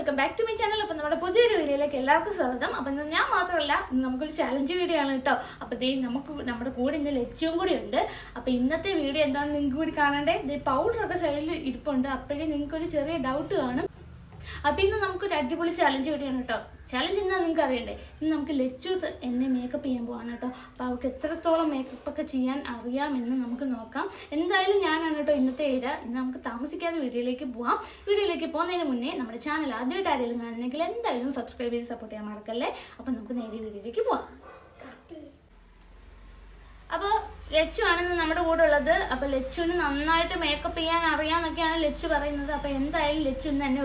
Welcome back to my channel. അപ്പം നമ്മുടെ പുതിയൊരു വീഡിയോയിലേക്ക് എല്ലാവർക്കും സ്വാഗതം. അപ്പം ഞാൻ മാത്രമല്ല, നമുക്കൊരു ചലഞ്ച് വീഡിയോ ആണ് കേട്ടോ. അപ്പം നമ്മുടെ കൂടെ ഇന്ന് ലക്ഷ്യവും കൂടി ഉണ്ട്. അപ്പം ഇന്നത്തെ വീഡിയോ എന്താണെന്ന് നിങ്ങൾക്ക് കൂടി കാണണ്ടേ. പൗഡറൊക്കെ സൈഡിൽ ഇരിപ്പുണ്ട്. അപ്പോഴേ നിങ്ങൾക്കൊരു ചെറിയ ഡൗട്ട് കാണും. അപ്പം ഇന്ന് നമുക്കൊരു അടിപൊളി ചലഞ്ച് വീഡിയോ ആണ് കേട്ടോ. ചലഞ്ച് എന്താണെന്ന് നിങ്ങൾക്ക് അറിയണ്ടേ. ഇന്ന് നമുക്ക് ലച്ചൂസ് എന്നെ മേക്കപ്പ് ചെയ്യാൻ പോവാണ് കേട്ടോ. അപ്പോൾ അവർക്ക് എത്രത്തോളം മേക്കപ്പ് ഒക്കെ ചെയ്യാൻ അറിയാമെന്ന് നമുക്ക് നോക്കാം. എന്തായാലും ഞാനാണ് കേട്ടോ ഇന്നത്തെ ഇര. ഇന്ന് നമുക്ക് താമസിക്കാതെ വീഡിയോയിലേക്ക് പോവാം. വീഡിയോയിലേക്ക് പോകുന്നതിന് മുന്നേ നമ്മുടെ ചാനൽ ആദ്യമായിട്ട് ആരെങ്കിലും കാണുന്നെങ്കിൽ എന്തായാലും സബ്സ്ക്രൈബ് ചെയ്ത് സപ്പോർട്ട് ചെയ്യാൻ മറക്കല്ലേ. അപ്പം നമുക്ക് നേരെ വീഡിയോയിലേക്ക് പോവാം. അപ്പോൾ ലച്ചു ആണെന്ന് നമ്മുടെ കൂടെ ഉള്ളത്. അപ്പൊ ലച്ചുവിന് നന്നായിട്ട് മേക്കപ്പ് ചെയ്യാൻ അറിയാന്നൊക്കെയാണ് ലച്ചു പറയുന്നത്. അപ്പൊ എന്തായാലും ലച്ചു ഇന്ന് തന്നെ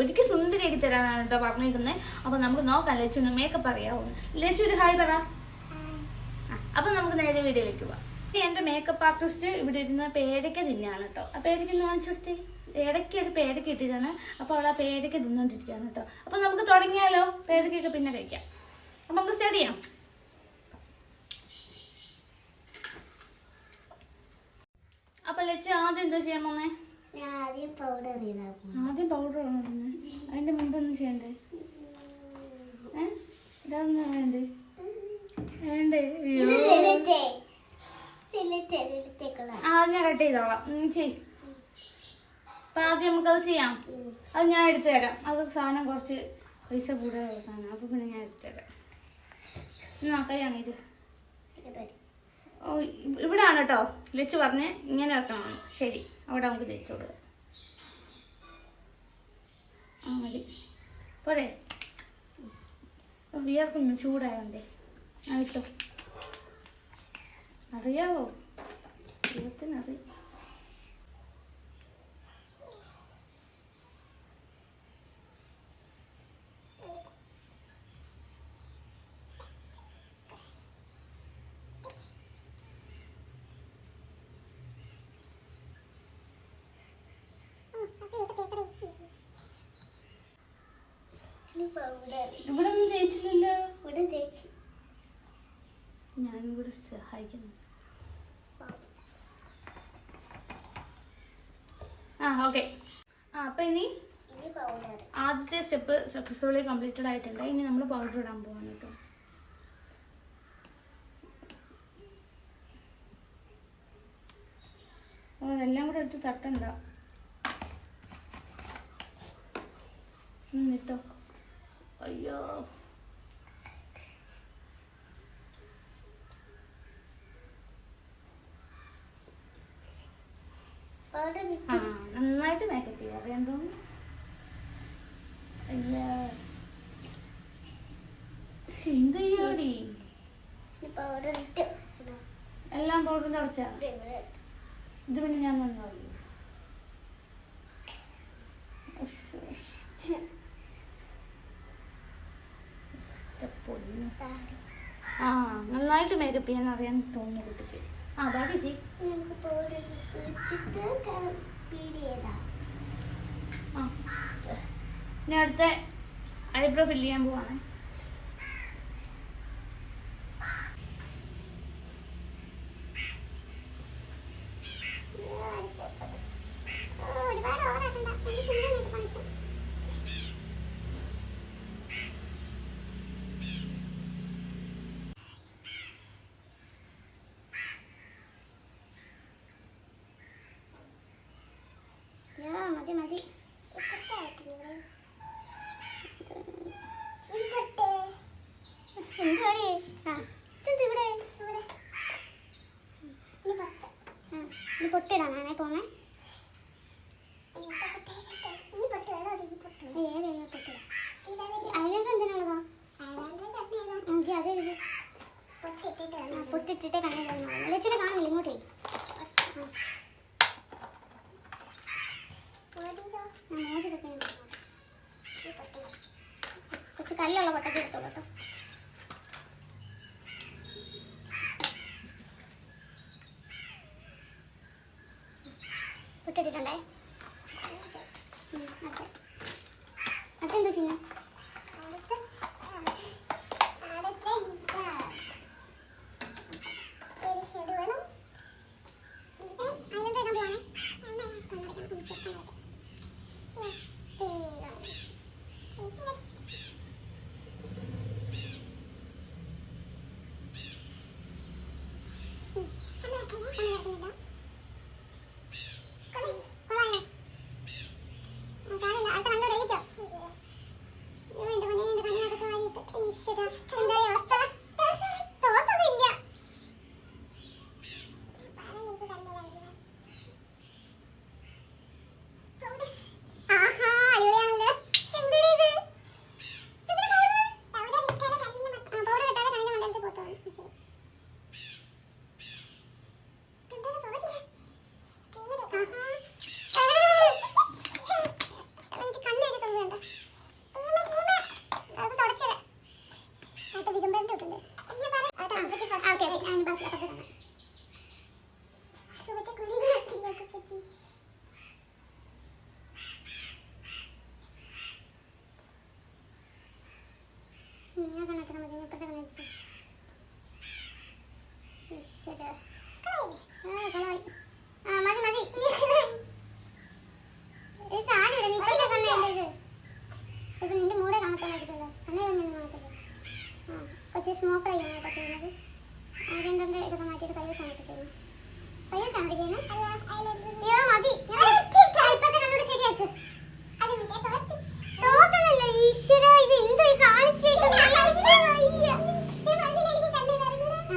ഒരുക്കി സുന്ദരിയാക്കി തരാനാണ് കേട്ടോ പറഞ്ഞിരിക്കുന്നത്. അപ്പൊ നമുക്ക് നോക്കാം ലച്ചുവിന് മേക്കപ്പ് അറിയാവുന്നു. ലച്ചു ഒരു ഹായ് പറ. അപ്പൊ നമുക്ക് നേരെ വീഡിയോയിലേക്ക് പോവാം. എന്റെ മേക്കപ്പ് ആർട്ടിസ്റ്റ് ഇവിടെ ഇരുന്ന് പേരയ്ക്ക തിന്നാണ് കേട്ടോ. ആ പേരയ്ക്ക കാണിച്ചു കൊടുത്തേ. ഇടയ്ക്ക് ഒരു പേരയ്ക്ക ഇട്ടിട്ടാണ്. അപ്പൊ അവൾ ആ പേരയ്ക്ക തിന്നോണ്ടിരിക്കുകയാണ് കേട്ടോ. അപ്പൊ നമുക്ക് തുടങ്ങിയാലോ. പേരയ്ക്കൊക്കെ പിന്നെ കഴിക്കാം. അപ്പൊ നമുക്ക് സ്റ്റാർട്ട് ചെയ്യാം. അപ്പൊ ലച്ചു ആദ്യം എന്താ ചെയ്യാൻ പോന്നേ? ആദ്യം പൗഡർ ആണോ? അതിന്റെ മുമ്പ് ഒന്നും ചെയ്യണ്ടേ? ഇതൊന്നും വേണ്ടേ? ഞാൻ കട്ട് ചെയ്തോളാം. നീ ചെയ്. അപ്പൊ ആദ്യം നമുക്കത് ചെയ്യാം. അത് ഞാൻ എടുത്തു തരാം. അത് സാധനം കുറച്ച് പൈസ കൂടുതലുള്ള സാധനം. അപ്പൊ പിന്നെ ഞാൻ എടുത്തു തരാം. കൈയാണിത്. ഓ, ഇവിടാണ് കേട്ടോ ലച്ചു പറഞ്ഞ് ഇങ്ങനെ വെക്കണം. ശരി, അവിടെ നമുക്ക് തേച്ച് കൊടുക്കാം. മതി പോരെ. വിയർക്കൊന്നും ചൂടായോണ്ടേ. ആയിട്ടോ. അറിയാവോ? ദൈവത്തിനറിയാം. ഇവിടെ ഒന്നും തേച്ചില്ലല്ലോ. ഇവിടെ തേച്ച് ഞാനും കൂടെ സഹായിക്കുന്നു. ഓക്കെ. അപ്പൊ ഇനി ആദ്യത്തെ സ്റ്റെപ്പ് സക്സസ്ഫുള്ളി കംപ്ലീറ്റഡ് ആയിട്ടുണ്ട്. ഇനി നമ്മൾ പൗഡർ ഇടാൻ പോവാണ് കേട്ടോ. അതെല്ലാം കൂടെ എടുത്ത് തട്ടണ്ട കേട്ടോ. അയ്യോ, നന്നായിട്ട് മേക്കപ്പ് ചെയ്യാം. അറിയാൻ തോന്നുന്നു. അല്ല എന്ത് ചെയ്യാടി? എല്ലാം പൗഡറിന്റെ അടച്ചാ. ഇത് പിന്നെ ഞാൻ നന്നായി. നന്നായിട്ട് മേക്കപ്പ് ചെയ്യാൻ അറിയാൻ തോന്നുന്നു കുട്ടിക്ക്. ബാക്കി ചെയ്. ഇനി അടുത്ത ഐബ്രോ ഫില്ല് ചെയ്യാൻ പോവാണ്. മതി മതി. പൊട്ടിടാനാണേ പോന്നെ. ഐലൻഡർ എന്തിനുള്ളതാ? പൊട്ടിട്ടിട്ടേ കണ്ണിൽ ലക്ഷ്യം കാണില്ല. ഇങ്ങോട്ടേ കുറച്ച് കല്ലുള്ള പൊട്ടൊക്കെ എടുത്തോളൂ കേട്ടോ. പൊട്ടിട്ടിട്ടുണ്ടേ. അതെന്താ ചെയ്യാം? ഞാൻ കണ്ണത്ര മതി ഇപ്പത്തെ കണ്ണെടുക്കും മതി മതി സാരി ഇവിടെ നിൽക്കുന്ന കണ്ണല്ലേ ഇത് ഇപ്പൊ നിന്റെ മൂടെ കാണത്തോളായിട്ടല്ലോ കണ്ണേ തന്നെ കാണത്തില്ല കുറച്ച് സ്മോക്ക് ചെയ്യാൻ കേട്ടോ ചെയ്യുന്നത് രണ്ടെണ്ണം ഇതൊക്കെ മാറ്റിയിട്ട് കൈ വെച്ചാണ് ചെയ്യുന്നത് കൈ വെച്ചാണ് ചെയ്യുന്നത് മതി ഇപ്പത്തെ കണ്ണോട് ശരിയാക്ക് തോന്നുന്നില്ല ഈശ്വര ഇത് എന്തോ കാണിച്ചിട്ട്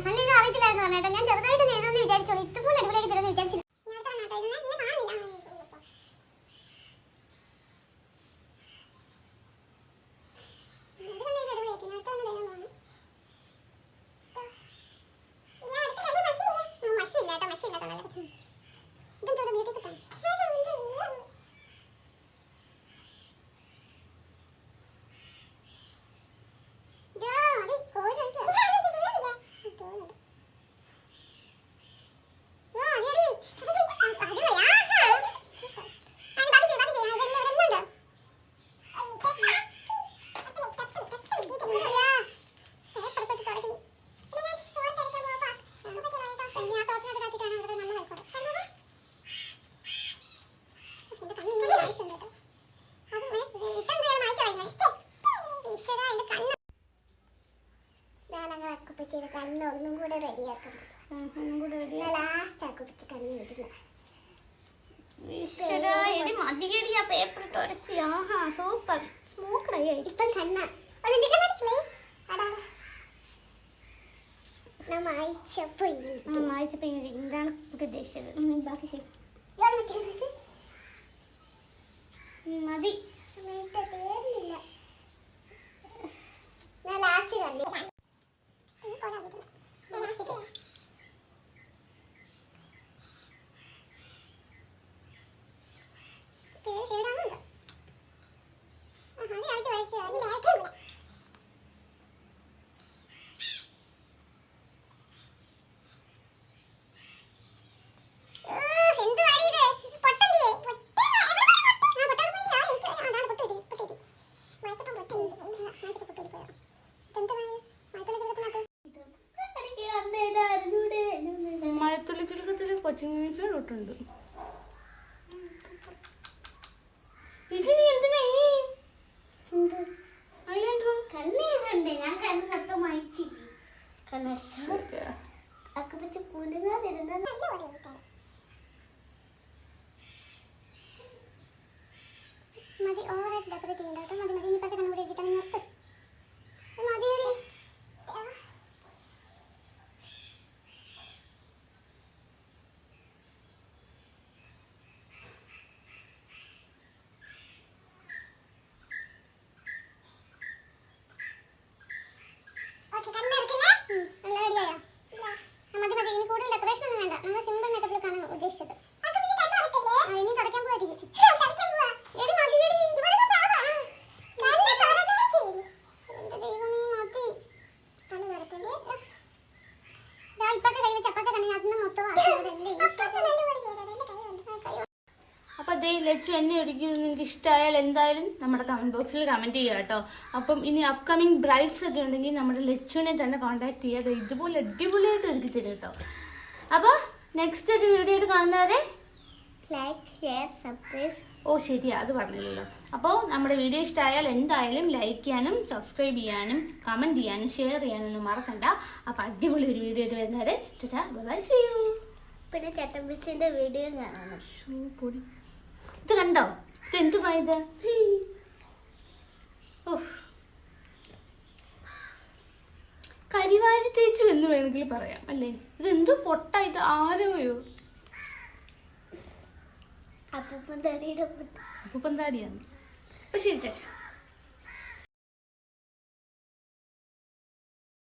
കണ്ണിന് അറിയത്തില്ലായിരുന്നു പറഞ്ഞേട്ടോ ഞാൻ ചെറുതായിട്ട് എഴുതുമെന്ന് വിചാരിച്ചോളൂ ഇതുപോലെ അടിപൊളിയാക്കി തരുമെന്ന് വിചാരിച്ചില്ല കണ്ണൊന്നും കൂടെ റെഡിയാക്കണം ഒന്നും കൂടെ റെഡി ലാസ്റ്റ് ആ കുടിച്ച് കണ്ണ് കിട്ടില്ല പേപ്പർ ഇട്ട് ഉരച്ച് ആഹാ സൂപ്പർ സ്മോക്കറായി ഇപ്പം കണ്ണ മായിച്ചപ്പോ എന്താണ് ഉദ്ദേശിച്ചത് ബാക്കി ശരി മതി തീർന്നില്ല ഞാൻ ലാസ്റ്റ് കണ്ടു കൊച്ചിങ് യൂണിഫോം ഇത് നീ എന്തിനാ കണ്ണ് ഞാൻ കണ്ണ് നട്ടം വായിച്ചില്ല ഒക്കെ വെച്ച് കുലുങ്ങാതിരുന്ന മതി ഓവറായിട്ട് ഡെക്കറേറ്റ് ചെയ്യണ്ട കേട്ടോ മതി മതി ഇനിയിപ്പത്തെ കണ്ണൂടെ ഇട്ടിട്ട് നിർത്ത് മതിയടി ലച്ചു എന്നെ ഒരിക്കലും നിങ്ങൾക്ക് ഇഷ്ടമായാൽ എന്തായാലും നമ്മുടെ കമൻറ്റ് ബോക്സിൽ കമൻറ്റ് ചെയ്യുക കേട്ടോ. അപ്പം ഇനി അപ്കമിങ് ബ്രൈഡ്സ് ഒക്കെ ഉണ്ടെങ്കിൽ നമ്മുടെ ലച്ചുവിനെ തന്നെ കോൺടാക്ട് ചെയ്യാതെ ഇതുപോലെ അടിപൊളിയായിട്ട് ഒരുക്കി തരും കേട്ടോ. അപ്പോൾ നെക്സ്റ്റ് ഒരു വീഡിയോ ആയിട്ട് കാണുന്നവരെ ലൈക്ക് ഷെയർ സബ്സ്ക്രൈബ്. ഓ ശരിയാ, അത് പറഞ്ഞില്ലല്ലോ. അപ്പോൾ നമ്മുടെ വീഡിയോ ഇഷ്ടമായാൽ എന്തായാലും ലൈക്ക് ചെയ്യാനും സബ്സ്ക്രൈബ് ചെയ്യാനും കമൻറ്റ് ചെയ്യാനും ഷെയർ ചെയ്യാനൊന്നും മറക്കണ്ട. അപ്പോൾ അടിപൊളി ഒരു വീഡിയോ ആയിട്ട് വരുന്നവരെ ടാറ്റാ ബൈ സീ യു. പിന്നെ ചട്ടമ്പിച്ചിൻ്റെ വീഡിയോ കാണണം. പൊടി ഇത് കണ്ടോ? ഇത് എന്ത് ഫായത? കരിവാരി തേച്ചു എന്ന് വേണമെങ്കിൽ പറയാം അല്ലേ. ഇതെന്ത് പൊട്ടായിട്ട് ആരോയോ അപ്പൂപ്പൻ താടിയാണ്. അപ്പൊ ശരി ചേട്ടാ.